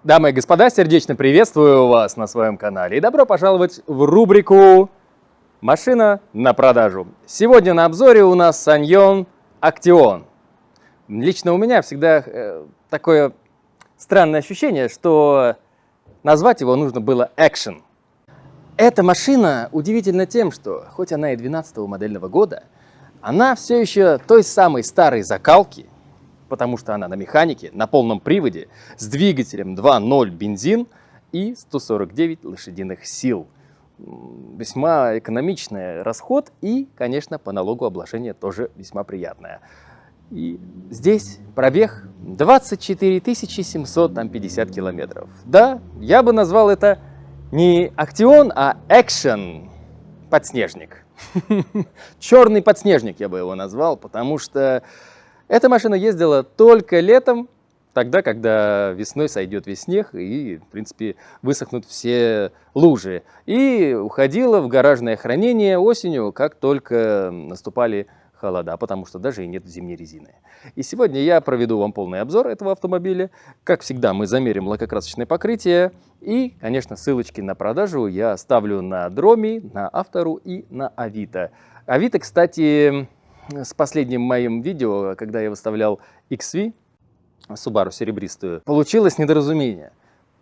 Дамы и господа, сердечно приветствую вас на своем канале и добро пожаловать в рубрику «Машина на продажу». Сегодня на обзоре у нас Sanyon Action. Лично у меня всегда такое странное ощущение, что назвать его нужно было Action. Эта машина удивительна тем, что хоть она и 12-го модельного года, она все еще той самой старой закалки, потому что она на механике, на полном приводе, с двигателем 2.0 бензин и 149 лошадиных сил. Весьма экономичный расход и, конечно, по налогообложению тоже весьма приятная. И здесь пробег 24 750 километров. Да, я бы назвал это не Action, а Action подснежник. Черный подснежник я бы его назвал, потому что эта машина ездила только летом, тогда, когда весной сойдет весь снег и, в принципе, высохнут все лужи. И уходила в гаражное хранение осенью, как только наступали холода, потому что даже и нет зимней резины. И сегодня я проведу вам полный обзор этого автомобиля. Как всегда, мы замерим лакокрасочное покрытие. И, конечно, ссылочки на продажу я оставлю на Дроме, на Автору и на Авито. Авито, кстати, с последним моим видео, когда я выставлял XV, Subaru серебристую, получилось недоразумение.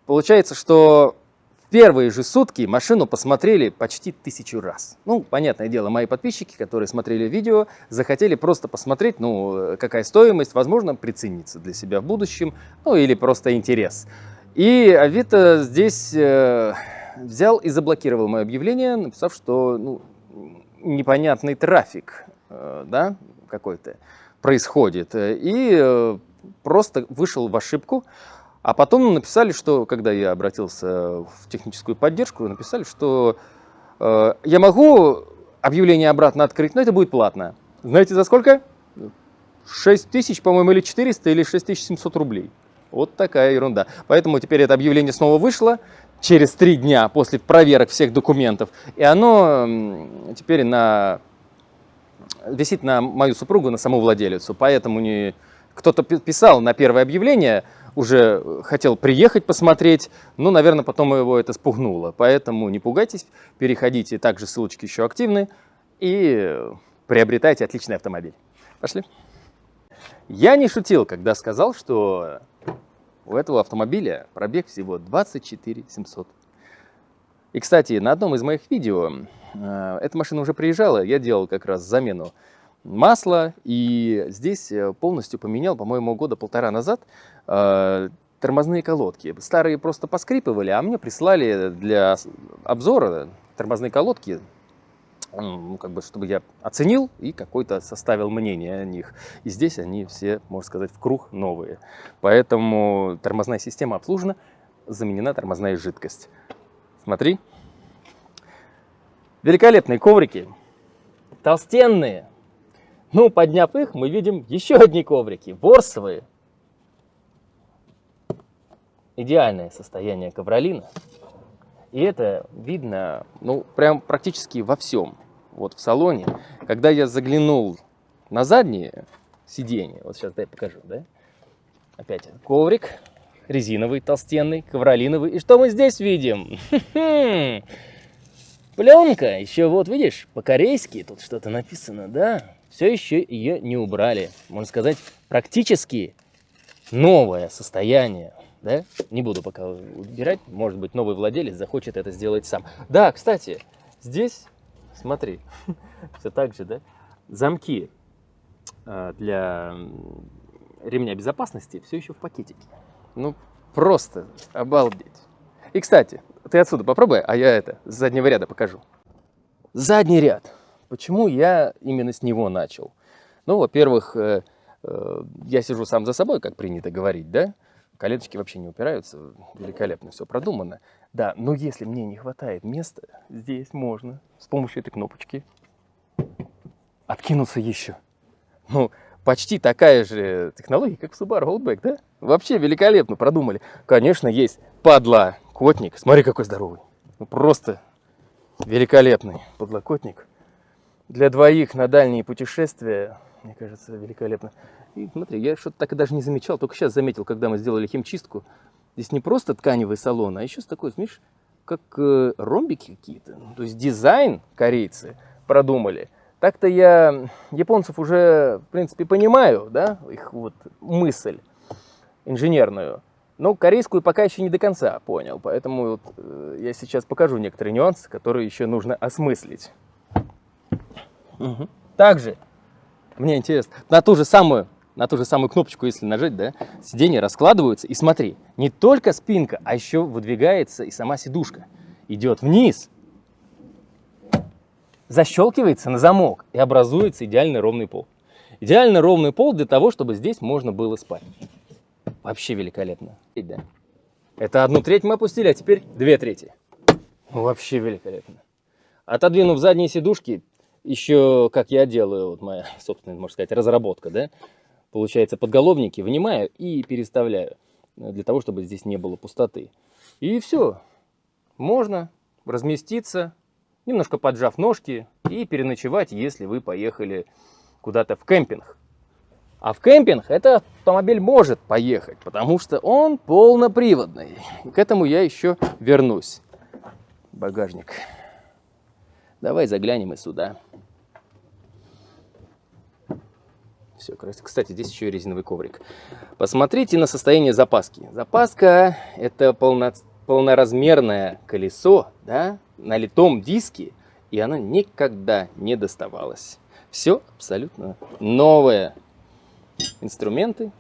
Получается, что в первые же сутки машину посмотрели почти 1000 раз. Ну, понятное дело, мои подписчики, которые смотрели видео, захотели просто посмотреть, ну, какая стоимость, возможно, прицениться для себя в будущем, ну, или просто интерес. И Авито здесь взял и заблокировал мое объявление, написав, что, ну, непонятный трафик, да, какой-то происходит, и просто вышел в ошибку. А потом написали, что, когда я обратился в техническую поддержку, написали, что я могу объявление обратно открыть, но это будет платно. Знаете, за сколько? 6000, по-моему, или 400, или 6700 рублей. Вот такая ерунда. Поэтому теперь это объявление снова вышло через 3 дня после проверок всех документов. И оно теперь висит на мою супругу, на саму владелицу. Поэтому кто-то писал на первое объявление, уже хотел приехать посмотреть, но, наверное, потом его это спугнуло. Поэтому не пугайтесь, переходите, также ссылочки еще активны, и приобретайте отличный автомобиль. Пошли. Я не шутил, когда сказал, что у этого автомобиля пробег всего 24 700. И, кстати, на одном из моих видео эта машина уже приезжала, я делал как раз замену масла, и здесь полностью поменял, по-моему, года 1,5 назад тормозные колодки. Старые просто поскрипывали, а мне прислали для обзора тормозные колодки, как бы, чтобы я оценил и какое-то составил мнение о них. И здесь они все, можно сказать, в круг новые. Поэтому тормозная система обслужена, заменена тормозная жидкость. Смотри. Великолепные коврики, толстенные. Ну, подняв их, мы видим еще одни коврики, ворсовые. Идеальное состояние ковролина. И это видно, ну, прям практически во всем. Вот в салоне. Когда я заглянул на заднее сиденье, вот сейчас дай покажу, да? Опять коврик резиновый, толстенный, ковролиновый. И что мы здесь видим? Пленка, еще вот видишь, по-корейски тут что-то написано, да? Все еще ее не убрали. Можно сказать, практически новое состояние, да? Не буду пока убирать, может быть, новый владелец захочет это сделать сам. Да, кстати, здесь, смотри, все так же, да? Замки для ремня безопасности все еще в пакетике. Ну, просто обалдеть. И, кстати, ты отсюда попробуй, а я это с заднего ряда покажу. Задний ряд. Почему я именно с него начал? Ну, во-первых, я сижу сам за собой, как принято говорить, да? Коленочки вообще не упираются, великолепно все продумано. Да, но если мне не хватает места, здесь можно с помощью этой кнопочки откинуться еще. Ну, почти такая же технология, как в Subaru Outback, да? Вообще великолепно продумали. Конечно, есть подлокотник. Смотри, какой здоровый. Ну, просто великолепный подлокотник. Для двоих на дальние путешествия, мне кажется, великолепно. И смотри, я что-то так и даже не замечал, только сейчас заметил, когда мы сделали химчистку. Здесь не просто тканевый салон, а еще с такой, смотришь, как ромбики какие-то. То есть дизайн корейцы продумали. Так-то я японцев уже, в принципе, понимаю, да, их вот мысль инженерную. Но корейскую пока еще не до конца понял. Поэтому вот, я сейчас покажу некоторые нюансы, которые еще нужно осмыслить. Угу. Также, мне интересно, на ту же самую кнопочку, если нажать, да, сиденья раскладываются. И смотри, не только спинка, а еще выдвигается и сама сидушка. Идет вниз, защелкивается на замок и образуется идеально ровный пол. Идеально ровный пол для того, чтобы здесь можно было спать. Вообще великолепно. Это 1/3 мы опустили, а теперь 2/3. Вообще великолепно. Отодвинув задние сидушки, еще, как я делаю, вот моя собственная, можно сказать, разработка, да, получается, подголовники вынимаю и переставляю, для того, чтобы здесь не было пустоты. И все. Можно разместиться, немножко поджав ножки, и переночевать, если вы поехали куда-то в кемпинг. А в кемпинг этот автомобиль может поехать, потому что он полноприводный. И к этому я еще вернусь. Багажник. Давай заглянем и сюда. Все, кстати, здесь еще и резиновый коврик. Посмотрите на состояние запаски. Запаска — это полноразмерное колесо, да, на литом диске, и оно никогда не доставалось. Все абсолютно новое. Инструменты,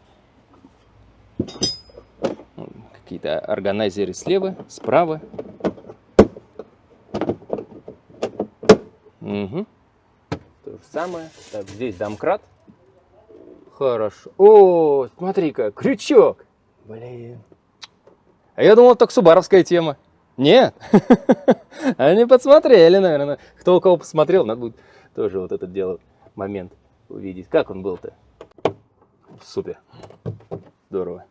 какие-то органайзеры слева, справа. Угу. То же самое. Так, здесь домкрат. Хорошо. О, смотри-ка, крючок. Блин. А я думал, только субаровская тема. Нет. Они подсмотрели, наверное. Кто у кого посмотрел, надо будет тоже вот этот делать момент увидеть. Как он был-то? Супер. Здорово.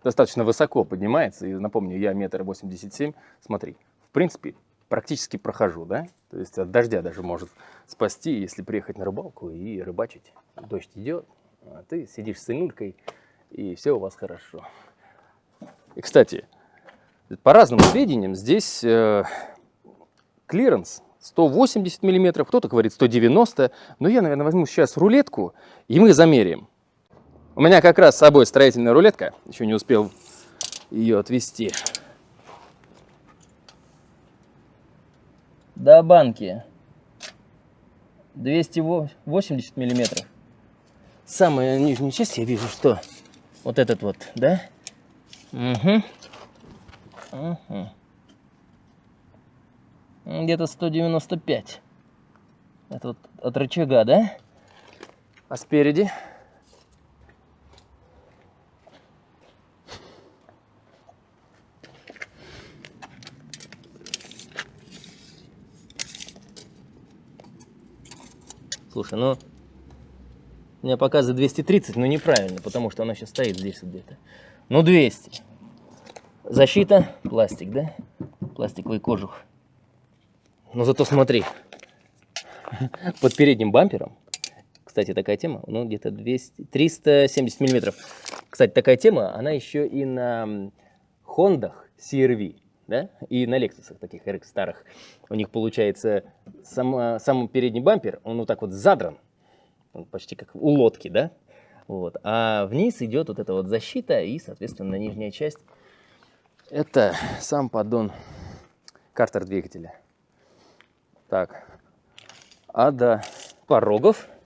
Достаточно высоко поднимается. И напомню, я 1,87 м. Смотри, в принципе, практически прохожу, да? То есть от дождя даже может спасти, если приехать на рыбалку и рыбачить. Дождь идет, а ты сидишь с инулькой, и все у вас хорошо. И, кстати, по разным сведениям, здесь клиренс 180 миллиметров, кто-то говорит 190, но я, наверное, возьму сейчас рулетку, и мы замеряем. У меня как раз с собой строительная рулетка, еще не успел ее отвезти. До банки 280 миллиметров. Самая нижняя часть, я вижу, что вот этот вот, да? Угу. Угу. Где-то 195. Это вот от рычага, да? А спереди? Слушай, ну, у меня показывает 230, но неправильно, потому что она сейчас стоит здесь где-то. Ну, 200. Защита, пластик, да? Пластиковый кожух. Но зато смотри, под передним бампером, кстати, такая тема, ну, где-то 370 миллиметров. Кстати, такая тема, она еще и на Хондах CR-V, да, и на Лексусах таких RX старых. У них получается сам передний бампер, он вот так вот задран, он почти как у лодки, да, вот. А вниз идет вот эта вот защита и, соответственно, нижняя часть. Это сам поддон картер двигателя. Так, а до порогов —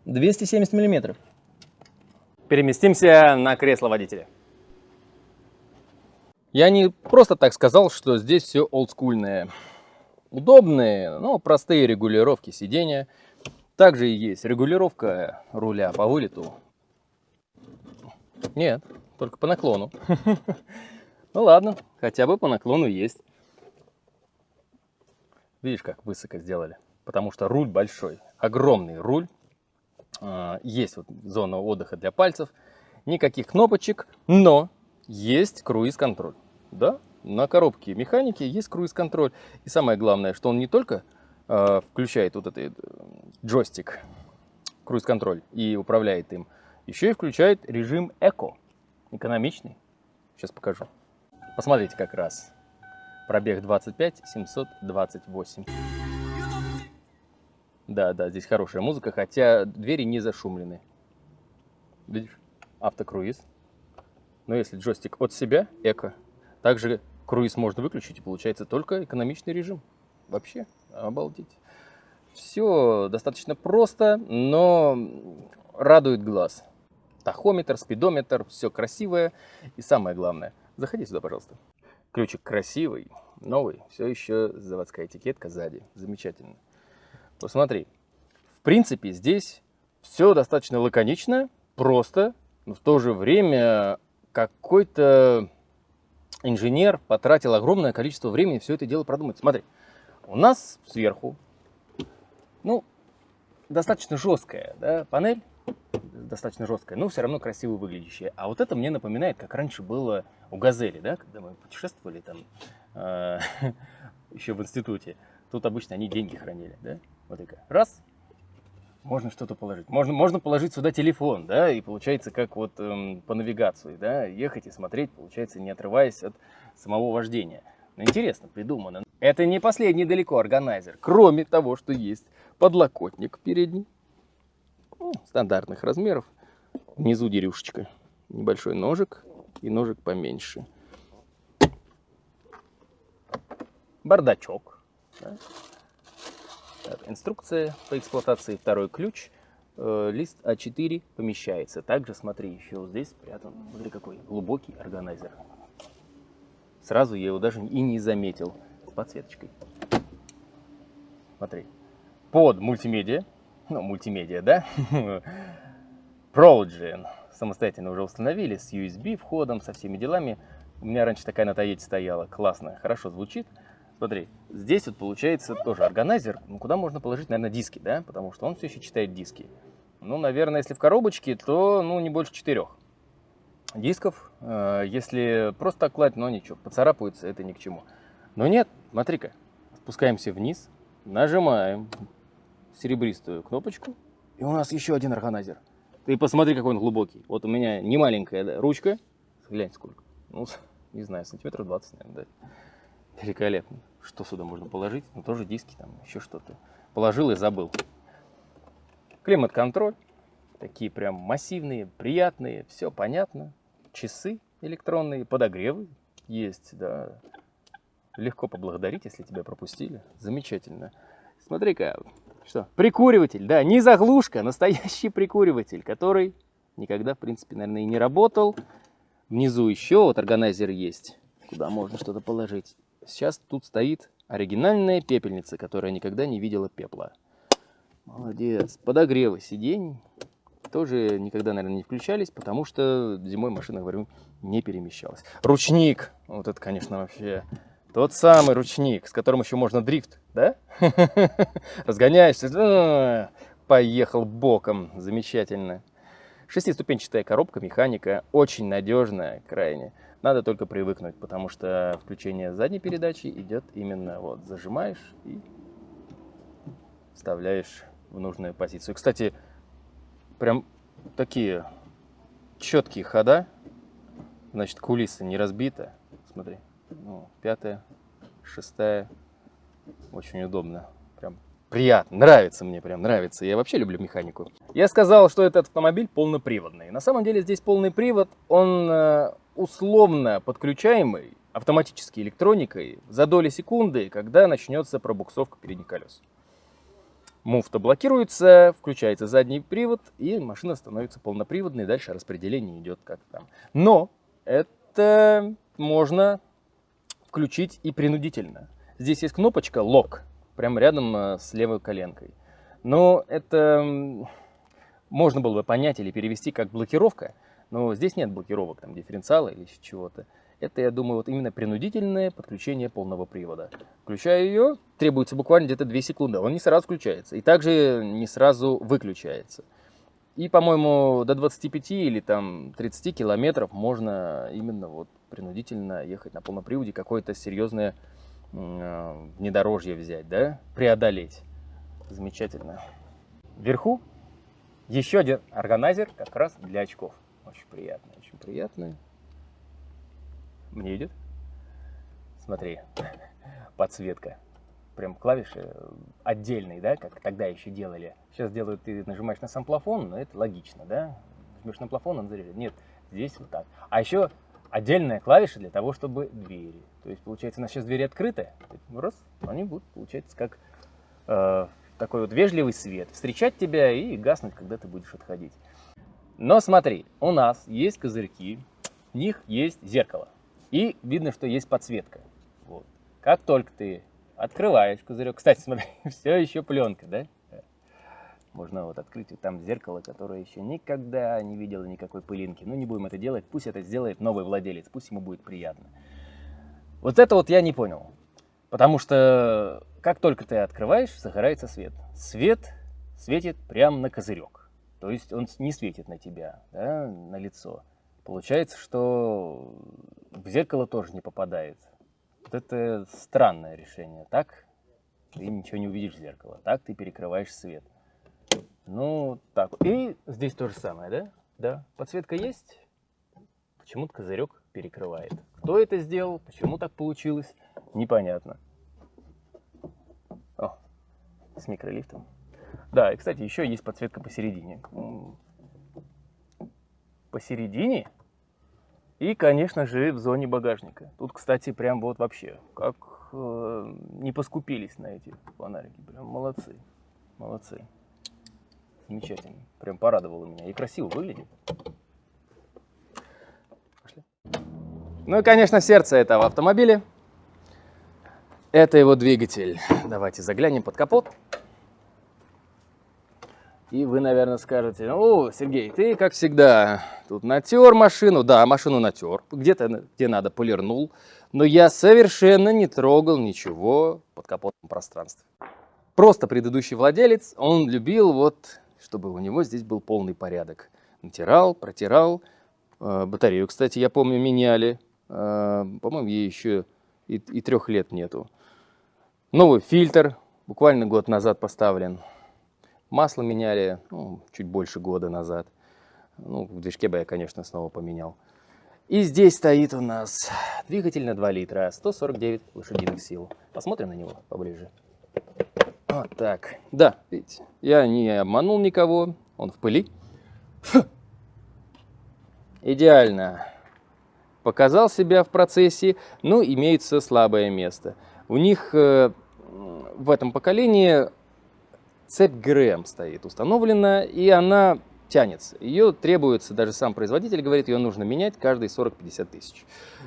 270 миллиметров. Переместимся на кресло водителя. Я не просто так сказал, что здесь все олдскульное. Удобные, но простые регулировки сидения. Также есть регулировка руля по вылету. Нет, только по наклону. Ну ладно, хотя бы по наклону есть. Видишь, как высоко сделали? Потому что руль большой, огромный руль. Есть вот зона отдыха для пальцев. Никаких кнопочек, но есть круиз-контроль. Да, на коробке механики есть круиз-контроль. И самое главное, что он не только включает вот этот джойстик, круиз-контроль, и управляет им. Еще и включает режим эко, экономичный. Сейчас покажу. Посмотрите как раз. Пробег 25 728. Да, здесь хорошая музыка, хотя двери не зашумлены. Видишь? Автокруиз. Но если джойстик от себя, эко, также круиз можно выключить, и получается только экономичный режим. Вообще, обалдеть. Все достаточно просто, но радует глаз. Тахометр, спидометр, все красивое. И самое главное, заходи сюда, пожалуйста. Ключик красивый, новый, все еще заводская этикетка сзади. Замечательно. Посмотри. В принципе, здесь все достаточно лаконично, просто, но в то же время какой-то инженер потратил огромное количество времени все это дело продумать. Смотри, у нас сверху, достаточно жесткая, да, панель, достаточно жесткая, но все равно красиво выглядящая. А вот это мне напоминает, как раньше было у «Газели», да, когда мы путешествовали там еще в институте. Тут обычно они деньги хранили, да, вот такая, раз, можно что-то положить. Можно положить сюда телефон, да, и получается как вот по навигации, да, ехать и смотреть, получается, не отрываясь от самого вождения. Но интересно придумано. Это не последний далеко органайзер. Кроме того, что есть подлокотник передний, стандартных размеров. Внизу дерюшечка. Небольшой ножик и ножик поменьше. Бардачок. Да. Так, инструкция по эксплуатации. Второй ключ. Лист А4 помещается. Также, смотри, еще вот здесь спрятан. Смотри, какой глубокий органайзер. Сразу я его даже и не заметил. С подсветочкой. Смотри. Под мультимедиа. Мультимедиа, да? Prologen. Самостоятельно уже установили. С USB входом, со всеми делами. У меня раньше такая на Тойоте стояла. Классно, хорошо звучит. Смотри, здесь вот получается тоже органайзер, куда можно положить, наверное, диски, да? Потому что он все еще читает диски. Наверное, если в коробочке, то, не больше 4 дисков. Если просто так класть, ничего, поцарапаются, это ни к чему. Но нет, смотри-ка, спускаемся вниз, нажимаем серебристую кнопочку, и у нас еще один органайзер. Ты посмотри, какой он глубокий. Вот у меня не маленькая, да, ручка, глянь сколько, не знаю, сантиметров 20, наверное, да. Великолепно. Что сюда можно положить? Тоже диски, там еще что-то. Положил и забыл. Климат-контроль. Такие прям массивные, приятные, все понятно. Часы электронные, подогревы есть, да. Легко поблагодарить, если тебя пропустили. Замечательно. Смотри-ка, что? Прикуриватель, да, не заглушка, настоящий прикуриватель, который никогда, в принципе, наверное, и не работал. Внизу еще вот органайзер есть, куда можно что-то положить. Сейчас тут стоит оригинальная пепельница, которая никогда не видела пепла. Молодец. Подогревы сидений тоже никогда, наверное, не включались, потому что зимой машина, говорю, не перемещалась. Ручник. Вот это, конечно, вообще тот самый ручник, с которым еще можно дрифт, да? Разгоняешься, поехал боком. Замечательно. Шестиступенчатая коробка, механика, очень надежная, крайне. Надо только привыкнуть, потому что включение задней передачи идет именно вот зажимаешь и вставляешь в нужную позицию. Кстати, прям такие четкие хода, значит, кулиса не разбита. Смотри, 5-я, 6-я, очень удобно, прям приятно, нравится мне, прям нравится. Я вообще люблю механику. Я сказал, что этот автомобиль полноприводный. На самом деле здесь полный привод, он условно подключаемый автоматической электроникой за доли секунды, когда начнется пробуксовка передних колес. Муфта блокируется, включается задний привод, и машина становится полноприводной. Дальше распределение идет как там. Но это можно включить и принудительно. Здесь есть кнопочка «Лок», прямо рядом с левой коленкой. Но это можно было бы понять или перевести как блокировка, но здесь нет блокировок, там дифференциала или чего-то. Это, я думаю, вот именно принудительное подключение полного привода. Включаю ее, требуется буквально где-то 2 секунды. Он не сразу включается и также не сразу выключается. И, по-моему, до 25 или там 30 километров можно именно вот принудительно ехать на полном приводе. Какое-то серьезное внедорожье взять, да, преодолеть. Замечательно. Вверху еще один органайзер как раз для очков. Очень приятный, очень приятный. Мне идет? Смотри, подсветка. Прям клавиши отдельные, да, как тогда еще делали. Сейчас делают, ты нажимаешь на сам плафон, но это логично, да. Нажмешь на плафон, он заряжает. Нет, здесь вот так. А еще отдельная клавиша для того, чтобы двери. То есть, получается, у нас сейчас двери открыты. Раз, они будут, получается, как такой вот вежливый свет. Встречать тебя и гаснуть, когда ты будешь отходить. Но смотри, у нас есть козырьки, в них есть зеркало. И видно, что есть подсветка. Вот. Как только ты открываешь козырек, кстати, смотри, все еще пленка, да? Можно вот открыть, вот там зеркало, которое еще никогда не видело никакой пылинки. Ну, не будем это делать, пусть это сделает новый владелец, пусть ему будет приятно. Вот это вот я не понял. Потому что как только ты открываешь, загорается свет. Свет светит прямо на козырек. То есть он не светит на тебя, да, на лицо. Получается, что в зеркало тоже не попадает. Вот это странное решение. Так ты ничего не увидишь в зеркало. Так ты перекрываешь свет. Ну, так. И здесь то же самое, да? Да. Подсветка есть. Почему-то козырек перекрывает. Кто это сделал? Почему так получилось? Непонятно. О, с микролифтом. Да, и, кстати, еще есть подсветка посередине. Посередине. И, конечно же, в зоне багажника. Тут, кстати, прям вот вообще, как не поскупились на эти фонарики. Прям молодцы. Молодцы. Замечательно. Прям порадовало меня. И красиво выглядит. Пошли. Ну и, конечно, сердце этого автомобиля. Это его двигатель. Давайте заглянем под капот. И вы, наверное, скажете: ну, Сергей, ты, как всегда, тут натер машину. Да, машину натер. Где-то, где надо, полирнул. Но я совершенно не трогал ничего в подкапотном пространстве. Просто предыдущий владелец, он любил вот, чтобы у него здесь был полный порядок. Натирал, протирал. Батарею, кстати, я помню, меняли. По-моему, ей еще и 3 лет нету. Новый фильтр буквально год назад поставлен. Масло меняли, ну, чуть больше года назад. Ну, в движке бы я, конечно, снова поменял. И здесь стоит у нас двигатель на 2 литра, 149 лошадиных сил. Посмотрим на него поближе. Вот так. Да, видите, я не обманул никого, он в пыли. Фу. Идеально показал себя в процессе, но имеется слабое место. У них в этом поколении цепь ГРМ стоит установлена, и она тянется. Ее требуется, даже сам производитель говорит, ее нужно менять каждые 40-50 тысяч.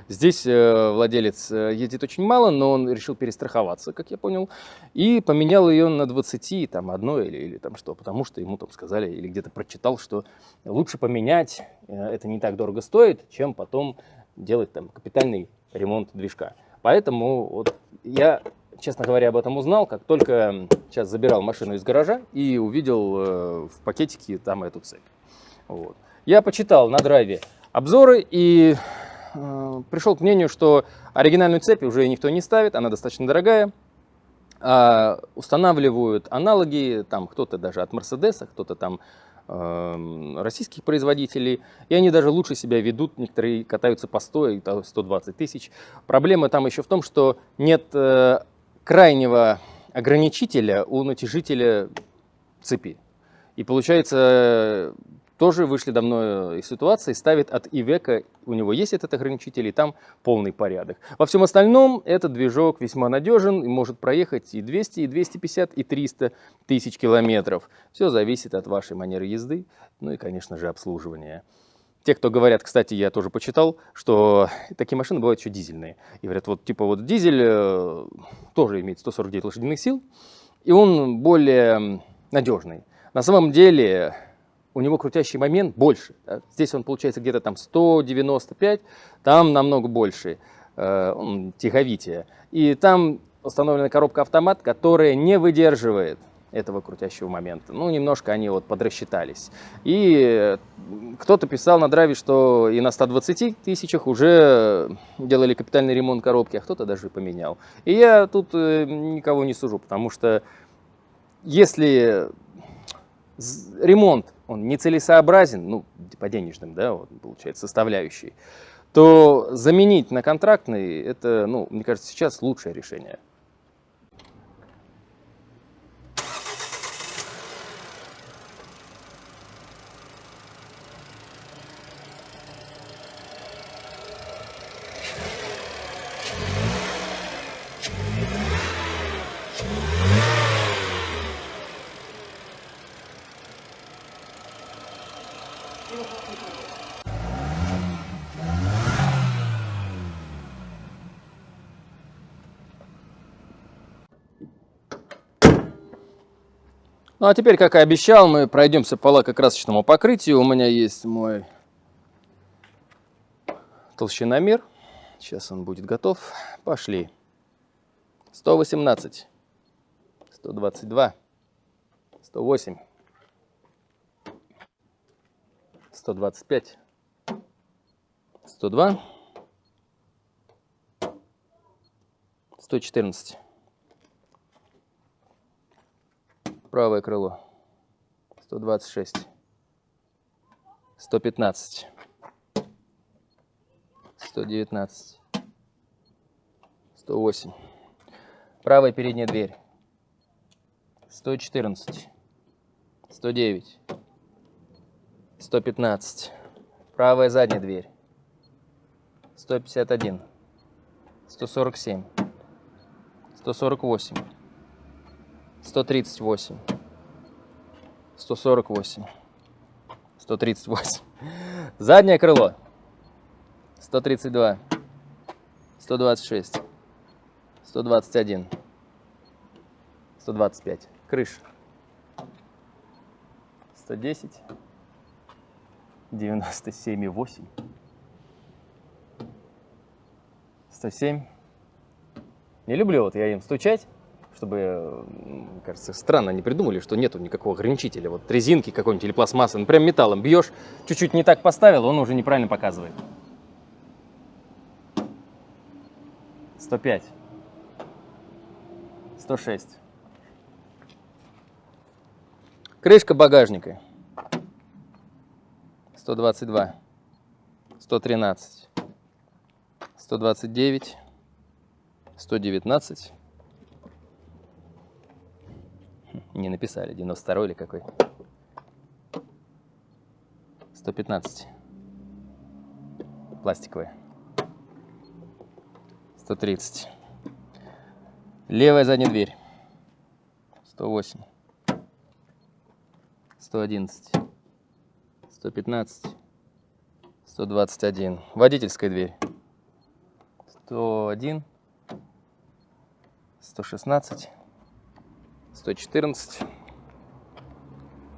Здесь владелец ездит очень мало, но он решил перестраховаться, как я понял, и поменял ее на 20, там, одной или там что, потому что ему там сказали, или где-то прочитал, что лучше поменять, это не так дорого стоит, чем потом делать там капитальный ремонт движка. Поэтому вот я, честно говоря, об этом узнал, как только сейчас забирал машину из гаража и увидел в пакетике там эту цепь. Вот. Я почитал на драйве обзоры и пришел к мнению, что оригинальную цепь уже никто не ставит, она достаточно дорогая. Устанавливают аналоги, там кто-то даже от Мерседеса, кто-то там российских производителей, и они даже лучше себя ведут, некоторые катаются по 100 и 120 тысяч. Проблема там еще в том, что нет крайнего ограничителя у натяжителя цепи. И получается, тоже вышли давно из ситуации, ставит от Ивека, у него есть этот ограничитель, и там полный порядок. Во всем остальном этот движок весьма надежен и может проехать и 200, и 250, и 300 тысяч километров. Все зависит от вашей манеры езды, ну и, конечно же, обслуживания. Те, кто говорят, кстати, я тоже почитал, что такие машины бывают еще дизельные. И говорят, вот типа вот дизель тоже имеет 149 лошадиных сил, и он более надежный. На самом деле у него крутящий момент больше. Да? Здесь он получается где-то там 195, там намного больше, он тяговитее. И там установлена коробка автомат, которая не выдерживает этого крутящего момента. Ну, немножко они вот подрасчитались. И кто-то писал на драйве, что и на 120 тысячах уже делали капитальный ремонт коробки, а кто-то даже и поменял. И я тут никого не сужу, потому что если ремонт, он нецелесообразен, ну, по денежным, да, вот, получается, составляющей, то заменить на контрактный, это, ну, мне кажется, сейчас лучшее решение. Ну а теперь, как и обещал, мы пройдемся по лакокрасочному покрытию. У меня есть мой толщиномер. Сейчас он будет готов. Пошли. 118, 122, 108, 125, 102, 114. Правое крыло. 126, 115, 119, 108. Правая передняя дверь. 114, 109, 115. Правая задняя дверь. 151, 147, 148, 138, 148, 138. Заднее крыло. 132, 126, 121, 125. Крыша. 110, 97,8, 107. Не люблю вот я им стучать, чтобы, мне кажется, странно не придумали, что нету никакого ограничителя. Вот резинки какой-нибудь или пластмассы, ну прям металлом бьешь, чуть-чуть не так поставил, он уже неправильно показывает. 105, 106. Крышка багажника. 122, 113, 129, 119. Не написали, 92 или какой. 115. Пластиковая. 130. Левая задняя дверь. 108. 111. 115. 121. Водительская дверь. 101. 116. 114.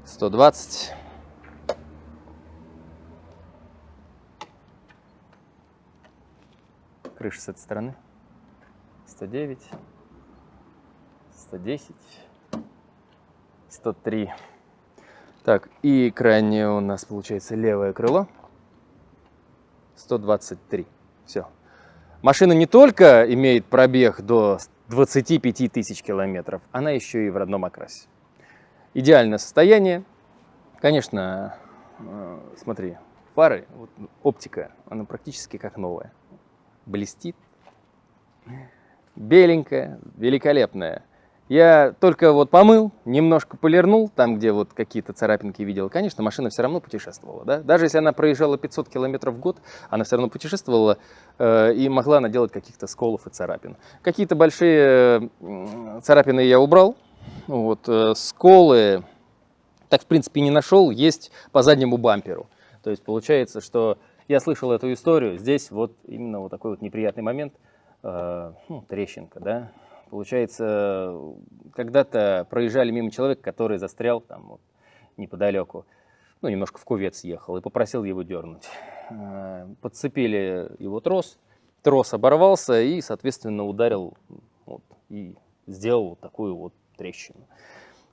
120. Крыша с этой стороны. 109. 110. 103. Так, и крайнее у нас получается левое крыло. 123. Все. Машина не только имеет пробег до 25 тысяч километров, она еще и в родном окрасе. Идеальное состояние. Конечно, смотри, фары, вот, оптика, она практически как новая. Блестит. Беленькая, великолепная. Я только вот помыл, немножко полирнул, там, где вот какие-то царапинки видел. Конечно, машина все равно путешествовала, да? Даже если она проезжала 500 километров в год, она все равно путешествовала и могла наделать каких-то сколов и царапин. Какие-то большие царапины я убрал, вот, сколы, так в принципе не нашел, есть по заднему бамперу. То есть получается, что я слышал эту историю, здесь вот именно вот такой вот неприятный момент, трещинка, да? Получается, когда-то проезжали мимо человека, который застрял там вот неподалеку, ну, немножко в кювет съехал и попросил его дернуть. Подцепили его трос оборвался и, соответственно, ударил вот, и сделал вот такую вот трещину.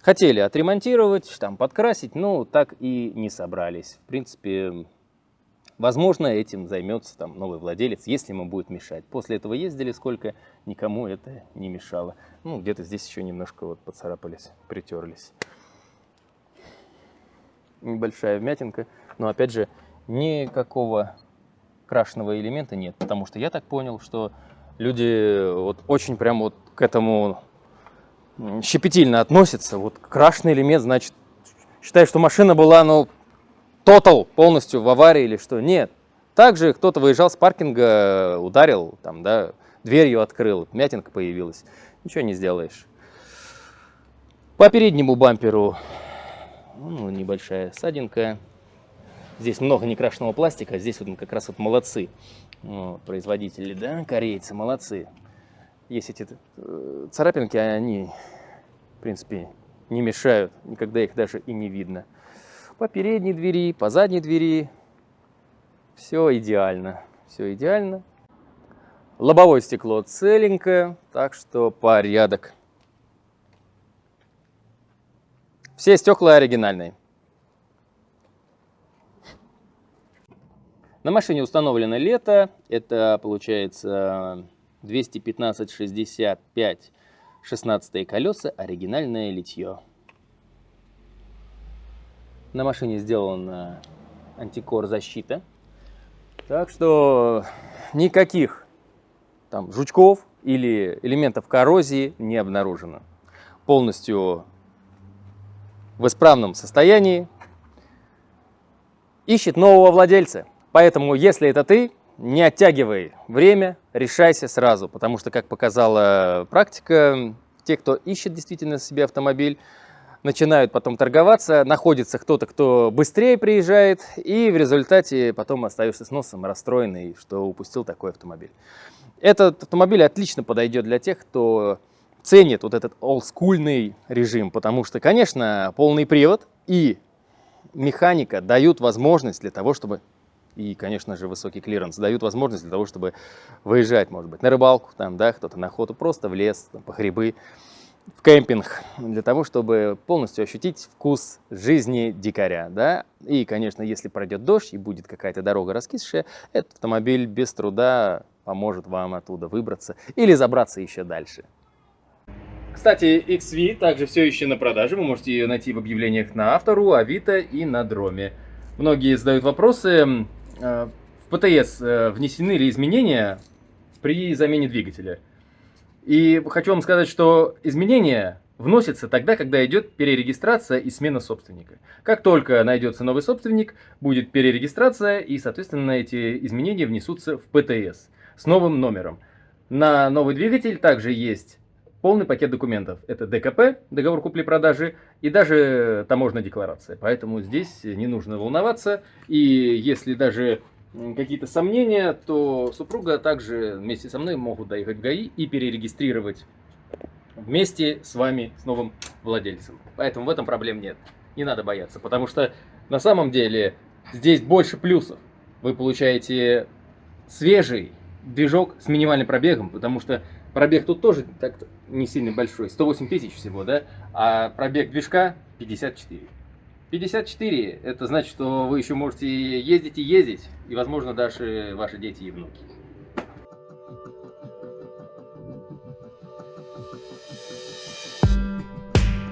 Хотели отремонтировать, там, подкрасить, но так и не собрались. В принципе, возможно, этим займется там новый владелец, если ему будет мешать. После этого ездили сколько, никому это не мешало. Ну, где-то здесь еще немножко вот поцарапались, притерлись. Небольшая вмятинка, но опять же, никакого крашеного элемента нет, потому что я так понял, что люди вот очень прям вот к этому щепетильно относятся. Вот крашеный элемент, значит, считают, что машина была, ну, тотал, полностью в аварии или что. Нет. Также кто-то выезжал с паркинга, ударил, там, да, дверью открыл, вмятинка появилась. Ничего не сделаешь. По переднему бамперу, ну, небольшая ссадинка. Здесь много некрашенного пластика, здесь вот как раз вот молодцы. Вот, производители, да, корейцы, молодцы. Есть эти царапинки, они, в принципе, не мешают, никогда их даже и не видно. По передней двери, по задней двери все идеально, все идеально. Лобовое стекло целенькое, так что порядок. Все стекла оригинальные. На машине установлено лето, это получается 215/65 16 колеса, оригинальное литье. На машине сделана антикор защита, так что никаких там жучков или элементов коррозии не обнаружено. Полностью в исправном состоянии. Ищет нового владельца. Поэтому, если это ты, не оттягивай время, решайся сразу, потому что, как показала практика, те, кто ищет действительно себе автомобиль, начинают потом торговаться, находится кто-то, кто быстрее приезжает, и в результате потом остаешься с носом расстроенный, что упустил такой автомобиль. Этот автомобиль отлично подойдет для тех, кто ценит вот этот олдскульный режим, потому что, конечно, полный привод и механика дают возможность для того, чтобы... И, конечно же, высокий клиренс дают возможность для того, чтобы выезжать, может быть, на рыбалку, там, да, кто-то на охоту, просто в лес, там, по грибы, в кемпинг, для того, чтобы полностью ощутить вкус жизни дикаря, да. И, конечно, если пройдет дождь и будет какая-то дорога раскисшая, этот автомобиль без труда поможет вам оттуда выбраться или забраться еще дальше. Кстати, XV также все еще на продаже, вы можете ее найти в объявлениях на Автору, Авито и на Дроме. Многие задают вопросы, в ПТС внесены ли изменения при замене двигателя. И хочу вам сказать, что изменения вносятся тогда, когда идет перерегистрация и смена собственника. Как только найдется новый собственник, будет перерегистрация, и, соответственно, эти изменения внесутся в ПТС с новым номером. На новый двигатель также есть полный пакет документов. Это ДКП, договор купли-продажи, и даже таможенная декларация. Поэтому здесь не нужно волноваться. И если даже какие-то сомнения, то супруга также вместе со мной могут доехать в ГАИ и перерегистрировать вместе с вами, с новым владельцем. Поэтому в этом проблем нет. Не надо бояться, потому что на самом деле здесь больше плюсов. Вы получаете свежий движок с минимальным пробегом, потому что пробег тут тоже так не сильно большой, 108 тысяч всего, да, а пробег движка 54. 54 – это значит, что вы еще можете ездить и ездить, и, возможно, даже ваши дети и внуки.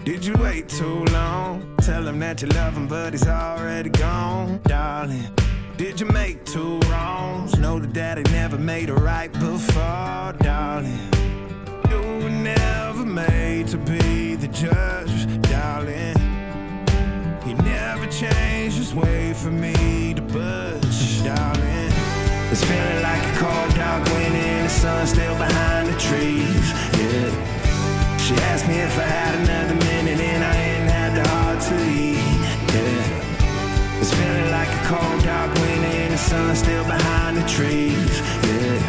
Did you wait too long? Tell him that you love him, but he's already gone, darling. Did you make two wrongs? Know that daddy never made a right before, darling. You were never made to be the judge, darling. He never changed his way for me to budge, darling. It's feeling like a cold dark winter, the sun still behind the trees, yeah. She asked me if I had another minute and I ain't had the heart to leave, yeah. It's feeling like a cold dark winter and the sun still behind the trees, yeah.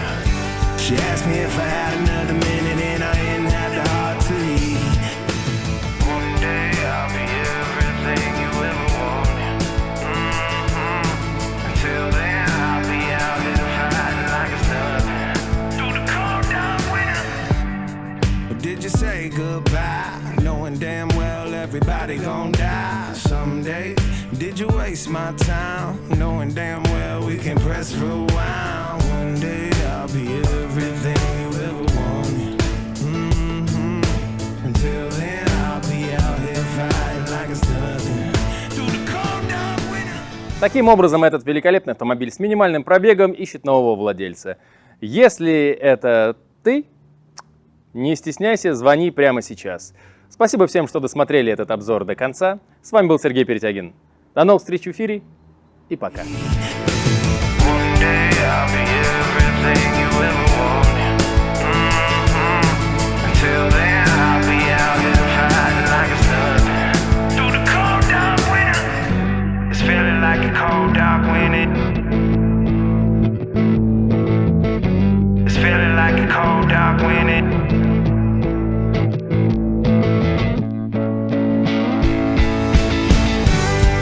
She asked me if I had another minute and I ain't had the heart to leave. One day I'll be everything you ever wanted. Until then I'll be out here fighting like it's nothing. Through the cold dark winter. Did you say goodbye, knowing damn well that everybody gon' die someday. Did you waste my time, knowing damn well we can press rewind? One day I'll be everything you ever wanted. Until then I'll be out here fighting like it's nothing. Through the cold dark winter. Таким образом, этот великолепный автомобиль с минимальным пробегом ищет нового владельца. Если это ты, не стесняйся, звони прямо сейчас. Спасибо всем, что досмотрели этот обзор до конца. С вами был Сергей Перетягин. До новых встреч в эфире и пока.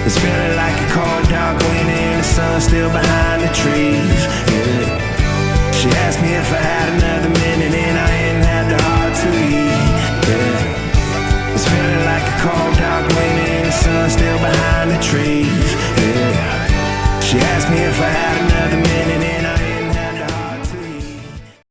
It's feeling like a cold dark winter and the sun still behind the trees. Yeah. She asked me if I had another minute and I ain't had the heart to eat. Yeah. It's feeling like a cold dark winter and the sun still behind the trees. Yeah.